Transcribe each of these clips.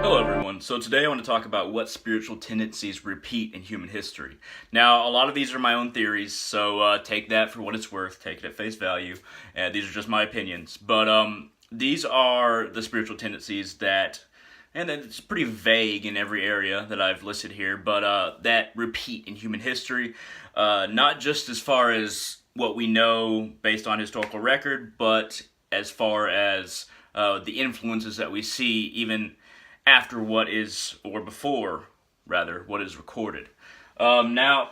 Hello everyone. So today I want to talk about what spiritual tendencies repeat in human history. Now, a lot of these are my own theories, so take that for what it's worth, take it at face value. These are just my opinions. But these are the spiritual tendencies that, and it's pretty vague in every area that I've listed here, but that repeat in human history, not just as far as what we know based on historical record, but as far as the influences that we see even after what is, or before, rather, what is recorded. Now,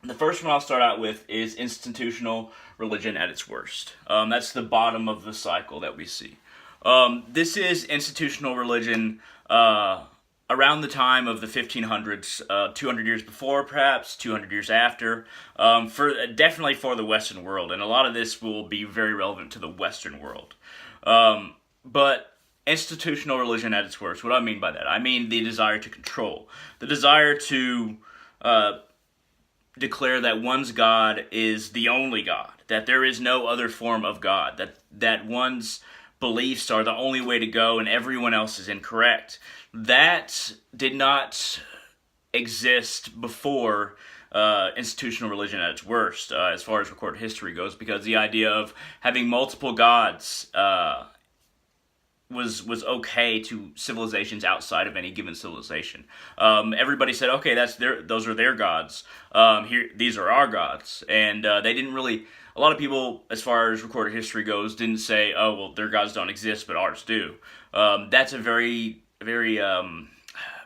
the first one I'll start out with is institutional religion at its worst. That's the bottom of the cycle that we see. This is institutional religion around the time of the 1500s, 200 years before, perhaps, 200 years after, definitely for the Western world, and a lot of this will be very relevant to the Western world. But institutional religion at its worst. What do I mean by that? I mean the desire to control. The desire to declare that one's God is the only God, that there is no other form of God, that one's beliefs are the only way to go and everyone else is incorrect. That did not exist before institutional religion at its worst, as far as recorded history goes, because the idea of having multiple gods was okay to civilizations outside of any given civilization. Everybody said, okay, those are their gods. These are our gods, and they didn't really. A lot of people, as far as recorded history goes, didn't say, oh, well, their gods don't exist, but ours do. That's a very, very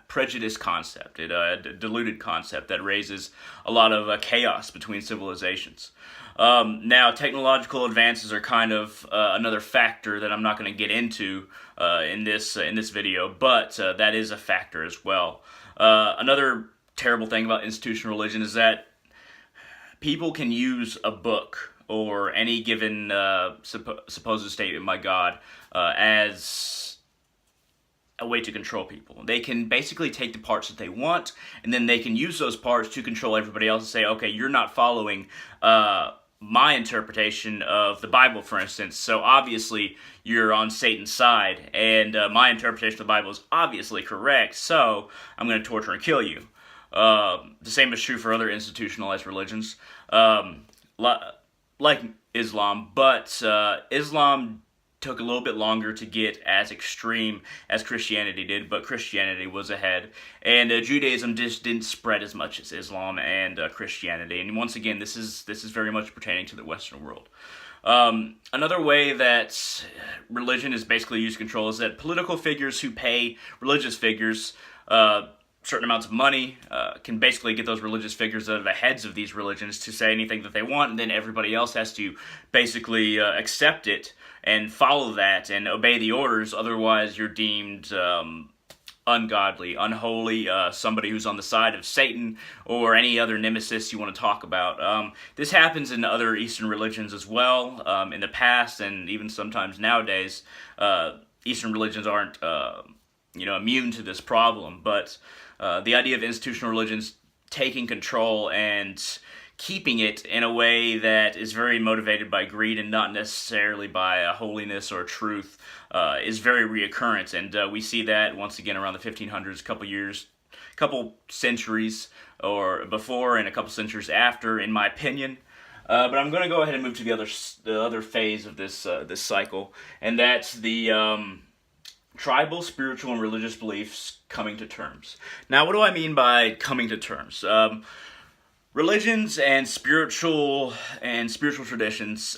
prejudiced concept, a diluted concept that raises a lot of chaos between civilizations. Now, technological advances are kind of another factor that I'm not going to get into in this video, but that is a factor as well. Another terrible thing about institutional religion is that people can use a book or any given supposed statement by God as a way to control people. They can basically take the parts that they want, and then they can use those parts to control everybody else and say, okay, you're not following my interpretation of the Bible, for instance, so obviously you're on Satan's side, and my interpretation of the Bible is obviously correct, so I'm going to torture and kill you. The same is true for other institutionalized religions, like Islam, but Islam took a little bit longer to get as extreme as Christianity did, but Christianity was ahead. And Judaism just didn't spread as much as Islam and Christianity. And once again, this is very much pertaining to the Western world. Another way that religion is basically used to control is that political figures who pay religious figures certain amounts of money can basically get those religious figures out of the heads of these religions to say anything that they want, and then everybody else has to basically accept it and follow that and obey the orders. Otherwise, you're deemed ungodly, unholy, somebody who's on the side of Satan or any other nemesis you want to talk about. This happens in other Eastern religions as well. In the past and even sometimes nowadays, Eastern religions aren't immune to this problem, but the idea of institutional religions taking control and keeping it in a way that is very motivated by greed and not necessarily by holiness or truth is very reoccurrent, and we see that once again around the 1500s, couple centuries or before and a couple centuries after, in my opinion. But I'm going to go ahead and move to the other phase of this cycle, and that's the tribal, spiritual, and religious beliefs coming to terms. Now, what do I mean by coming to terms? Religions and spiritual traditions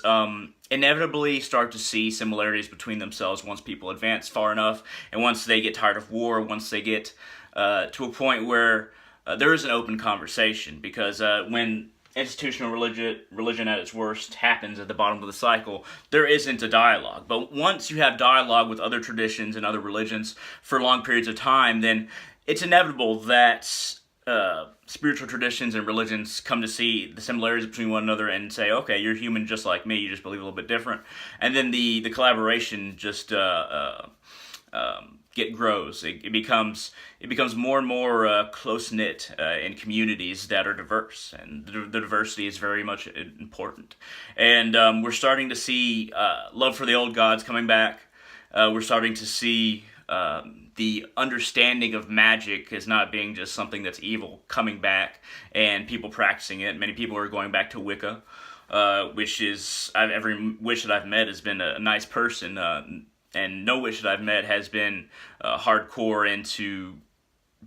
inevitably start to see similarities between themselves once people advance far enough, and once they get tired of war, once they get to a point where there is an open conversation. Because when institutional religion at its worst happens at the bottom of the cycle, there isn't a dialogue. But once you have dialogue with other traditions and other religions for long periods of time, then it's inevitable that spiritual traditions and religions come to see the similarities between one another and say, okay, you're human just like me, you just believe a little bit different. And then the collaboration just grows. It becomes more and more close-knit in communities that are diverse, and the diversity is very much important. And we're starting to see love for the old gods coming back. We're starting to see the understanding of magic as not being just something that's evil coming back and people practicing it. Many people are going back to Wicca, which is every witch that I've met has been a nice person, and no witch that I've met has been hardcore into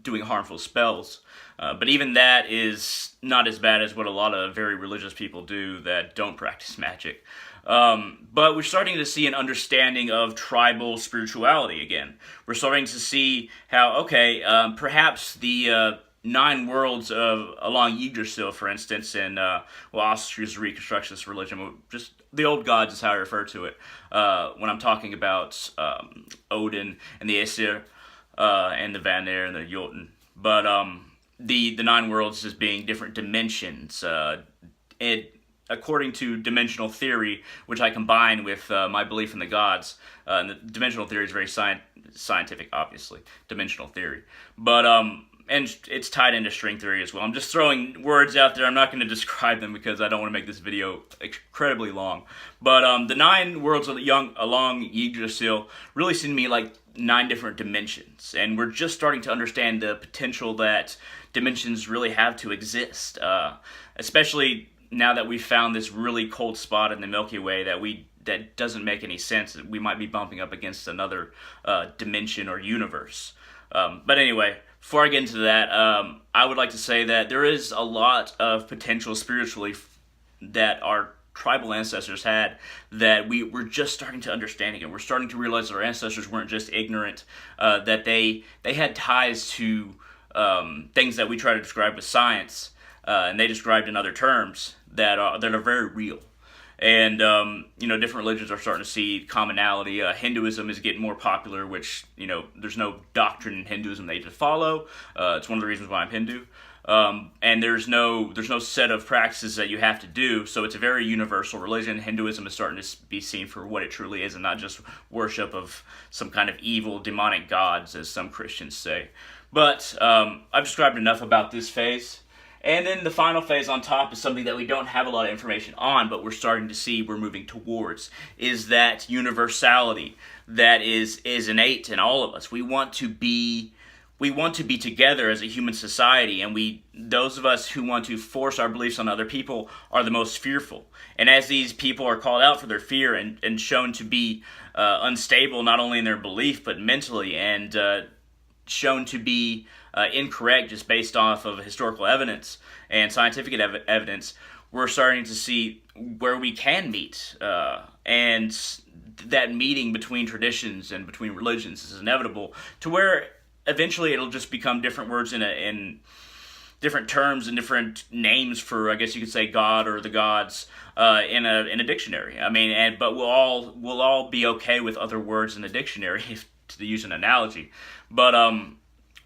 doing harmful spells. But even that is not as bad as what a lot of very religious people do that don't practice magic. But we're starting to see an understanding of tribal spirituality again. We're starting to see how, okay, perhaps the 9 worlds of along Yggdrasil, for instance, and well, I'll choose to reconstruct this religion. Just the old gods is how I refer to it when I'm talking about Odin and the Aesir and the Vanir and the Jotun. But the 9 worlds as being different dimensions. According to dimensional theory, which I combine with my belief in the gods, and the dimensional theory is very scientific, obviously, dimensional theory. But and it's tied into string theory as well. I'm just throwing words out there. I'm not going to describe them because I don't want to make this video incredibly long. But the 9 worlds along Yggdrasil really seem to me like 9 different dimensions, and we're just starting to understand the potential that dimensions really have to exist, especially now that we've found this really cold spot in the Milky Way that doesn't make any sense. We might be bumping up against another dimension or universe. But anyway, before I get into that, I would like to say that there is a lot of potential spiritually that our tribal ancestors had that we're just starting to understand again. We're starting to realize that our ancestors weren't just ignorant, that they had ties to things that we try to describe with science, and they described in other terms that are very real. And different religions are starting to see commonality. Hinduism is getting more popular, which there's no doctrine in Hinduism they just follow. It's one of the reasons why I'm Hindu. And there's no set of practices that you have to do, so it's a very universal religion. Hinduism is starting to be seen for what it truly is, and not just worship of some kind of evil, demonic gods, as some Christians say. But I've described enough about this phase. And then the final phase on top is something that we don't have a lot of information on, but we're starting to see we're moving towards, is that universality that is innate in all of us. We want to be together as a human society, and those of us who want to force our beliefs on other people are the most fearful. And as these people are called out for their fear and shown to be unstable not only in their belief but mentally, and shown to be incorrect just based off of historical evidence and scientific evidence, we're starting to see where we can meet, and that meeting between traditions and between religions is inevitable, to where eventually it'll just become different words in different terms and different names for, I guess you could say, God or the gods in a dictionary. I mean, but we'll all be okay with other words in the dictionary, to use an analogy. But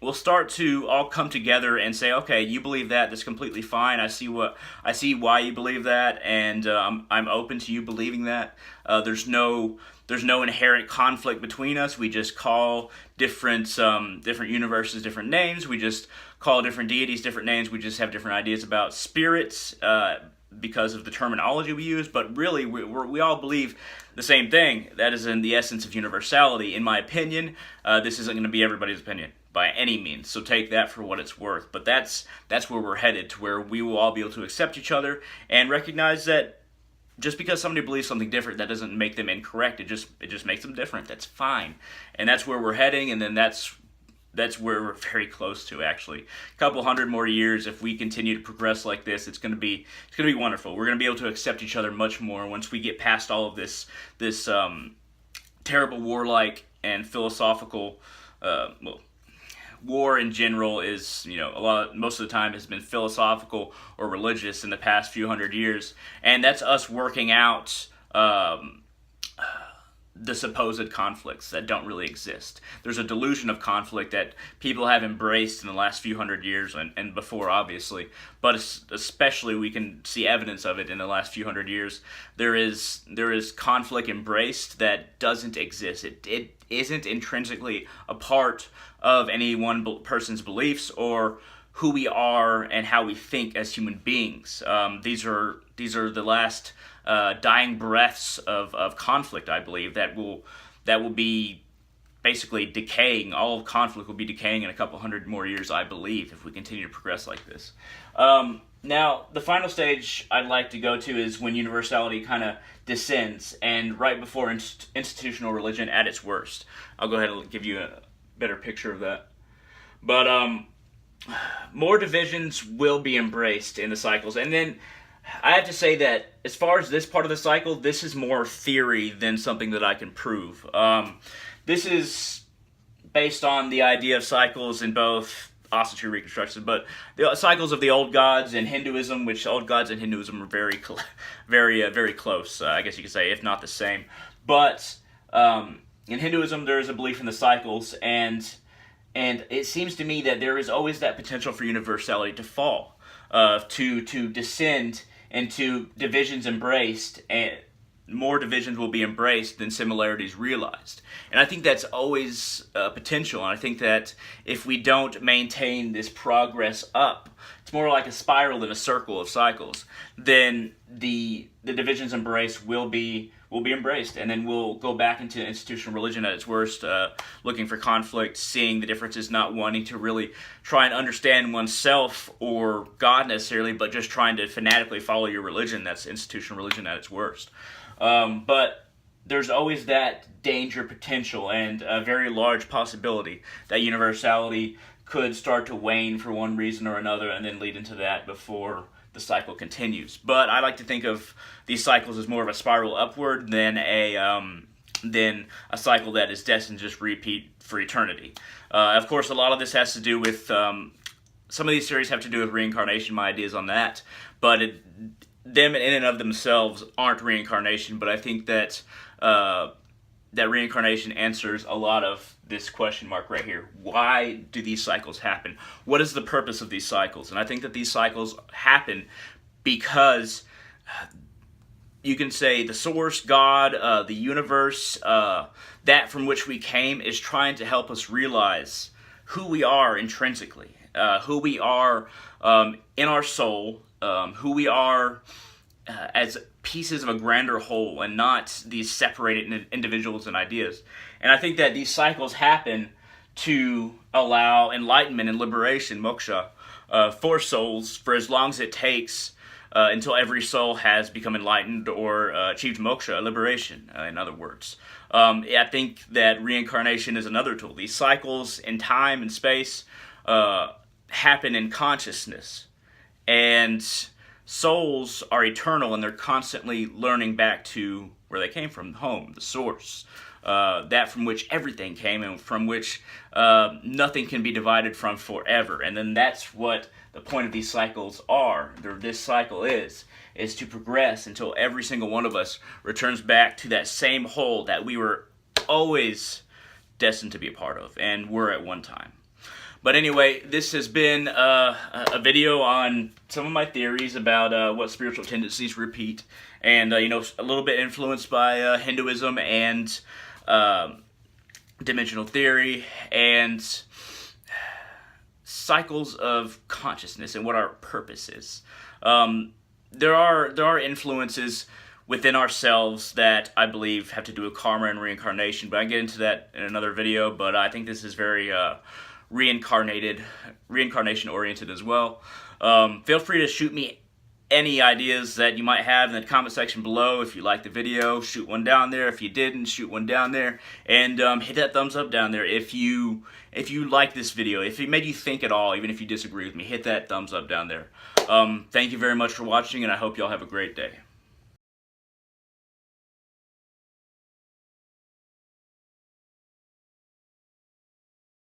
we'll start to all come together and say, okay, you believe that, that's completely fine. I see why you believe that, and I'm open to you believing that. There's no inherent conflict between us. We just call different universes different names. We just call different deities different names. We just have different ideas about spirits because of the terminology we use. But really, we all believe the same thing. That is in the essence of universality. In my opinion, this isn't going to be everybody's opinion by any means, so take that for what it's worth. But that's where we're headed, to where we will all be able to accept each other and recognize that just because somebody believes something different, that doesn't make them incorrect. It just makes them different. That's fine, and that's where we're heading. And then that's where we're very close to, actually. A couple hundred more years, if we continue to progress like this, it's going to be wonderful. We're going to be able to accept each other much more once we get past all of this terrible warlike and philosophical. War in general is, most of the time has been philosophical or religious in the past few hundred years, and that's us working out the supposed conflicts that don't really exist. There's a delusion of conflict that people have embraced in the last few hundred years and before, obviously, but especially we can see evidence of it in the last few hundred years. There is conflict embraced that doesn't exist. It isn't intrinsically a part of any one person's beliefs or who we are and how we think as human beings. These are the last dying breaths of conflict, I believe, that will be basically decaying. All of conflict will be decaying in a couple hundred more years, I believe, if we continue to progress like this. Now, the final stage I'd like to go to is when universality kind of descends, and right before institutional religion at its worst. I'll go ahead and give you a better picture of that. But more divisions will be embraced in the cycles, and then I have to say that as far as this part of the cycle, this is more theory than something that I can prove. This is based on the idea of cycles in both oscillatory reconstruction, but the cycles of the old gods in Hinduism, which old gods in Hinduism are very, very close, I guess you could say, if not the same. But in Hinduism, there is a belief in the cycles, and it seems to me that there is always that potential for universality to fall, to descend into divisions embraced, and more divisions will be embraced than similarities realized. And I think that's always a potential, and I think that if we don't maintain this progress up, it's more like a spiral than a circle of cycles, then the divisions embraced will be embraced, and then we'll go back into institutional religion at its worst, looking for conflict, seeing the differences, not wanting to really try and understand oneself or God necessarily, but just trying to fanatically follow your religion. That's institutional religion at its worst. But there's always that danger potential and a very large possibility that universality could start to wane for one reason or another and then lead into that before the cycle continues. But I like to think of these cycles as more of a spiral upward than a cycle that is destined to just repeat for eternity. Of course, a lot of this has to do with, some of these theories have to do with reincarnation, my ideas on that, but them in and of themselves aren't reincarnation, but I think that that reincarnation answers a lot of this question mark right here. Why do these cycles happen? What is the purpose of these cycles? And I think that these cycles happen because you can say the source, God, the universe, that from which we came is trying to help us realize who we are intrinsically, who we are in our soul, who we are as pieces of a grander whole and not these separated individuals and ideas. And I think that these cycles happen to allow enlightenment and liberation, moksha, for souls for as long as it takes until every soul has become enlightened or achieved moksha, liberation, in other words. I think that reincarnation is another tool. These cycles in time and space happen in consciousness, and souls are eternal, and they're constantly learning back to where they came from, home, the source, that from which everything came and from which nothing can be divided from forever. And then that's what the point of these cycles are. This cycle is to progress until every single one of us returns back to that same whole that we were always destined to be a part of and were at one time. But anyway, this has been a video on some of my theories about what spiritual tendencies repeat, and a little bit influenced by Hinduism and dimensional theory and cycles of consciousness and what our purpose is. There are influences within ourselves that I believe have to do with karma and reincarnation, but I get into that in another video. But I think this is very reincarnation oriented as well. Feel free to shoot me any ideas that you might have in the comment section below. If you liked the video, shoot one down there. If you didn't, shoot one down there, and hit that thumbs up down there if you like this video, if it made you think at all, even if you disagree with me, hit that thumbs up down there. Thank you very much for watching, and I hope y'all have a great day.